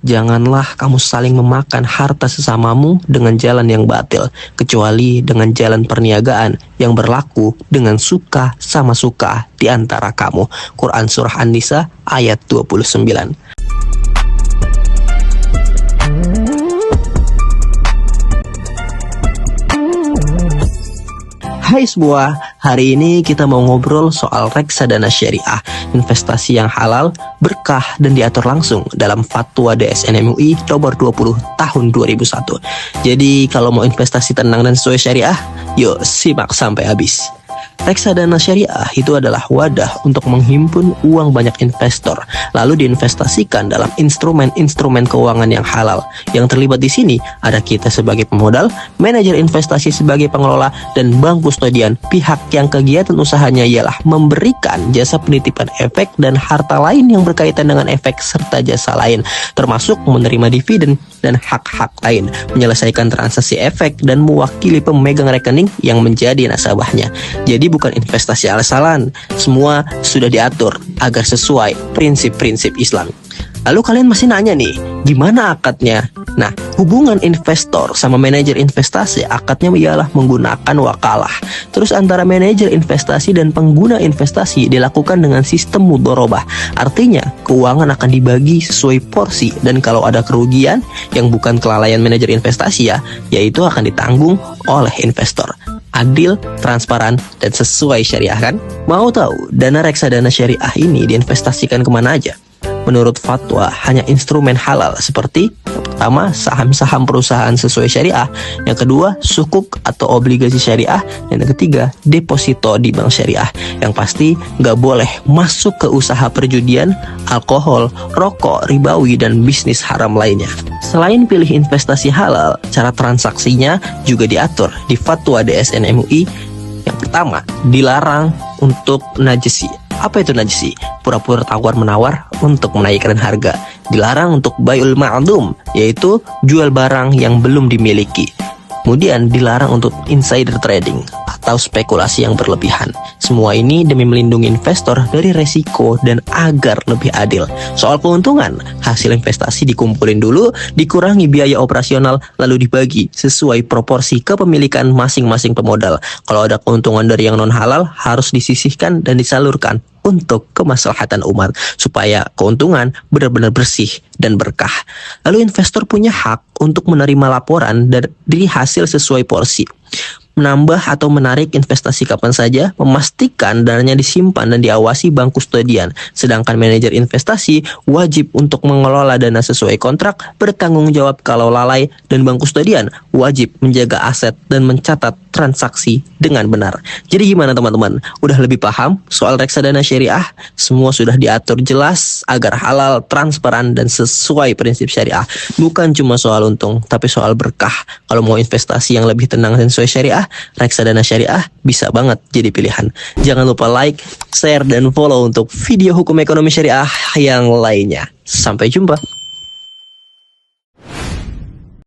Janganlah kamu saling memakan harta sesamamu dengan jalan yang batil, kecuali dengan jalan perniagaan yang berlaku dengan suka sama suka di antara kamu. Quran Surah An-Nisa ayat 29. Hai semua, hari ini kita mau ngobrol soal reksadana syariah, investasi yang halal, berkah, dan diatur langsung dalam Fatwa DSN MUI nomor 20 tahun 2001. Jadi kalau mau investasi tenang dan sesuai syariah, yuk simak sampai habis. Reksadana syariah itu adalah wadah untuk menghimpun uang banyak investor, lalu diinvestasikan dalam instrumen-instrumen keuangan yang halal. Yang terlibat di sini ada kita sebagai pemodal, manajer investasi sebagai pengelola, dan bank kustodian, pihak yang kegiatan usahanya ialah memberikan jasa penitipan efek dan harta lain yang berkaitan dengan efek serta jasa lain, termasuk menerima dividen dan hak-hak lain, menyelesaikan transaksi efek, dan mewakili pemegang rekening yang menjadi nasabahnya. Jadi bukan investasi asal-asalan, semua sudah diatur agar sesuai prinsip-prinsip Islam. Lalu kalian masih nanya nih, gimana akadnya? Nah, hubungan investor sama manajer investasi akadnya ialah menggunakan wakalah. Terus antara manajer investasi dan pengguna investasi dilakukan dengan sistem mudharabah. Artinya, keuangan akan dibagi sesuai porsi, dan kalau ada kerugian yang bukan kelalaian manajer investasi yaitu akan ditanggung oleh investor. Adil, transparan, dan sesuai syariah kan? Mau tahu dana reksadana syariah ini diinvestasikan kemana aja? Menurut fatwa, hanya instrumen halal seperti pertama, saham-saham perusahaan sesuai syariah, yang kedua, sukuk atau obligasi syariah, dan yang ketiga, deposito di bank syariah. Yang pasti, nggak boleh masuk ke usaha perjudian, alkohol, rokok, ribawi, dan bisnis haram lainnya. Selain pilih investasi halal, cara transaksinya juga diatur di fatwa DSN MUI. Yang pertama, dilarang untuk najisi. Apa itu najisi? Pura-pura tawar-menawar untuk menaikkan harga. Dilarang untuk bai'ul ma'dum, yaitu jual barang yang belum dimiliki. Kemudian dilarang untuk insider trading atau spekulasi yang berlebihan. Semua ini demi melindungi investor dari resiko dan agar lebih adil. Soal keuntungan, hasil investasi dikumpulin dulu, dikurangi biaya operasional, lalu dibagi sesuai proporsi kepemilikan masing-masing pemodal. Kalau ada keuntungan dari yang non-halal, harus disisihkan dan disalurkan untuk kemaslahatan umat, supaya keuntungan benar-benar bersih dan berkah. Lalu investor punya hak untuk menerima laporan dari hasil sesuai porsi, menambah atau menarik investasi kapan saja, memastikan dananya disimpan dan diawasi bank kustodian. Sedangkan manajer investasi wajib untuk mengelola dana sesuai kontrak, bertanggung jawab kalau lalai, dan bank kustodian wajib menjaga aset dan mencatat transaksi dengan benar. Jadi gimana teman-teman? Udah lebih paham soal reksadana syariah? Semua sudah diatur jelas agar halal, transparan, dan sesuai prinsip syariah. Bukan cuma soal untung, tapi soal berkah. Kalau mau investasi yang lebih tenang dan sesuai syariah, reksadana syariah bisa banget jadi pilihan. Jangan lupa like, share, dan follow untuk video hukum ekonomi syariah yang lainnya. Sampai jumpa.